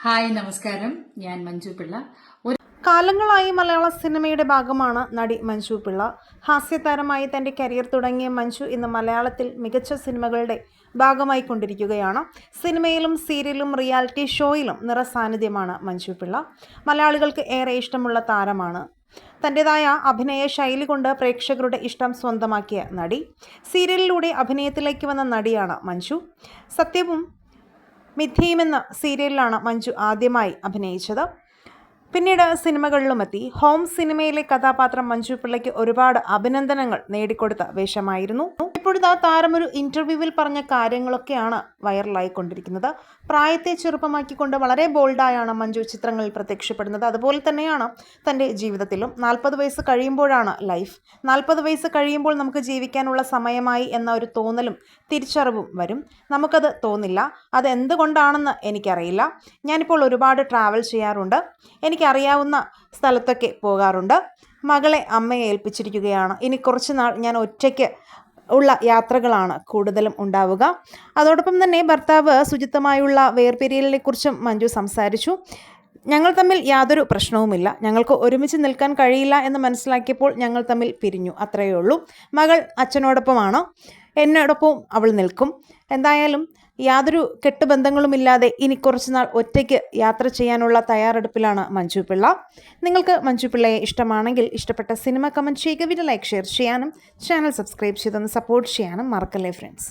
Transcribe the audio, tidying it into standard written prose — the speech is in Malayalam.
ഹായ് നമസ്കാരം, ഞാൻ മഞ്ജു പിള്ള. കാലങ്ങളായി മലയാള സിനിമയുടെ ഭാഗമാണ് നടി മഞ്ജു പിള്ള. ഹാസ്യതാരമായി തൻ്റെ കരിയർ തുടങ്ങിയ മഞ്ജു ഇന്ന് മലയാളത്തിൽ മികച്ച സിനിമകളുടെ ഭാഗമായി കൊണ്ടിരിക്കുകയാണ്. സിനിമയിലും സീരിയലും റിയാലിറ്റി ഷോയിലും നിറസാന്നിധ്യമാണ് മഞ്ജു പിള്ള. മലയാളികൾക്ക് ഏറെ ഇഷ്ടമുള്ള താരമാണ്. തൻ്റെതായ അഭിനയ ശൈലി കൊണ്ട് പ്രേക്ഷകരുടെ ഇഷ്ടം സ്വന്തമാക്കിയ നടി. സീരിയലിലൂടെ അഭിനയത്തിലേക്ക് വന്ന നടിയാണ് മഞ്ജു. സത്യവും മിഥ്യയും എന്ന സീരിയലിലാണ് മഞ്ജു ആദ്യമായി അഭിനയിച്ചത്. പിന്നീട് സിനിമകളിലുമെത്തി. ഹോം സിനിമയിലെ കഥാപാത്രം മഞ്ജു പിള്ളയ്ക്ക് ഒരുപാട് അഭിനന്ദനങ്ങൾ നേടിക്കൊടുത്ത വേഷമായിരുന്നു. ഇപ്പോഴത്തെ താരം ഒരു ഇൻ്റർവ്യൂവിൽ പറഞ്ഞ കാര്യങ്ങളൊക്കെയാണ് വൈറലായിക്കൊണ്ടിരിക്കുന്നത്. പ്രായത്തെ ചെറുപ്പമാക്കിക്കൊണ്ട് വളരെ ബോൾഡായാണ് മഞ്ജു ചിത്രങ്ങളിൽ പ്രത്യക്ഷപ്പെടുന്നത്. അതുപോലെ തന്നെയാണ് തൻ്റെ ജീവിതത്തിലും. 40 വയസ്സ് കഴിയുമ്പോഴാണ് ലൈഫ്. 40 വയസ്സ് കഴിയുമ്പോൾ നമുക്ക് ജീവിക്കാനുള്ള സമയമായി എന്ന ഒരു തോന്നലും തിരിച്ചറിവും വരും. നമുക്കത് തോന്നില്ല. അത് എന്തുകൊണ്ടാണെന്ന് എനിക്കറിയില്ല. ഞാനിപ്പോൾ ഒരുപാട് ട്രാവൽ ചെയ്യാറുണ്ട്. എനിക്കറിയാവുന്ന സ്ഥലത്തൊക്കെ പോകാറുണ്ട്. മകളെ അമ്മയെ ഏൽപ്പിച്ചിരിക്കുകയാണ്. ഇനി കുറച്ച് നാൾ ഞാൻ ഒറ്റയ്ക്ക് ഉള്ള യാത്രകളാണ് കൂടുതലും ഉണ്ടാവുക. അതോടൊപ്പം തന്നെ ഭർത്താവ് സുജിത്തുമായുള്ള വേർപിരിയലിനെക്കുറിച്ചും മഞ്ജു സംസാരിച്ചു. ഞങ്ങൾ തമ്മിൽ യാതൊരു പ്രശ്നവുമില്ല. ഞങ്ങൾക്ക് ഒരുമിച്ച് നിൽക്കാൻ കഴിയില്ല എന്ന് മനസ്സിലാക്കിയപ്പോൾ ഞങ്ങൾ തമ്മിൽ പിരിഞ്ഞു, അത്രയേ ഉള്ളൂ. മകൾ അച്ഛനോടൊപ്പമാണ്, എന്നോടൊപ്പം അവൾ നിൽക്കും. എന്തായാലും യാതൊരു കെട്ടുബന്ധങ്ങളുമില്ലാതെ ഇനി കുറച്ച് നാൾ ഒറ്റയ്ക്ക് യാത്ര ചെയ്യാനുള്ള തയ്യാറെടുപ്പിലാണ് മഞ്ജു പിള്ള. നിങ്ങൾക്ക് മഞ്ജു പിള്ളയെ ഇഷ്ടമാണെങ്കിൽ ഇഷ്ടപ്പെട്ട സിനിമ കമൻറ്റ് ചെയ്യുക, വീഡിയോ ലൈക്ക് ഷെയർ ചെയ്യാനും ചാനൽ സബ്സ്ക്രൈബ് ചെയ്തൊന്ന് സപ്പോർട്ട് ചെയ്യാനും മറക്കല്ലേ ഫ്രണ്ട്സ്.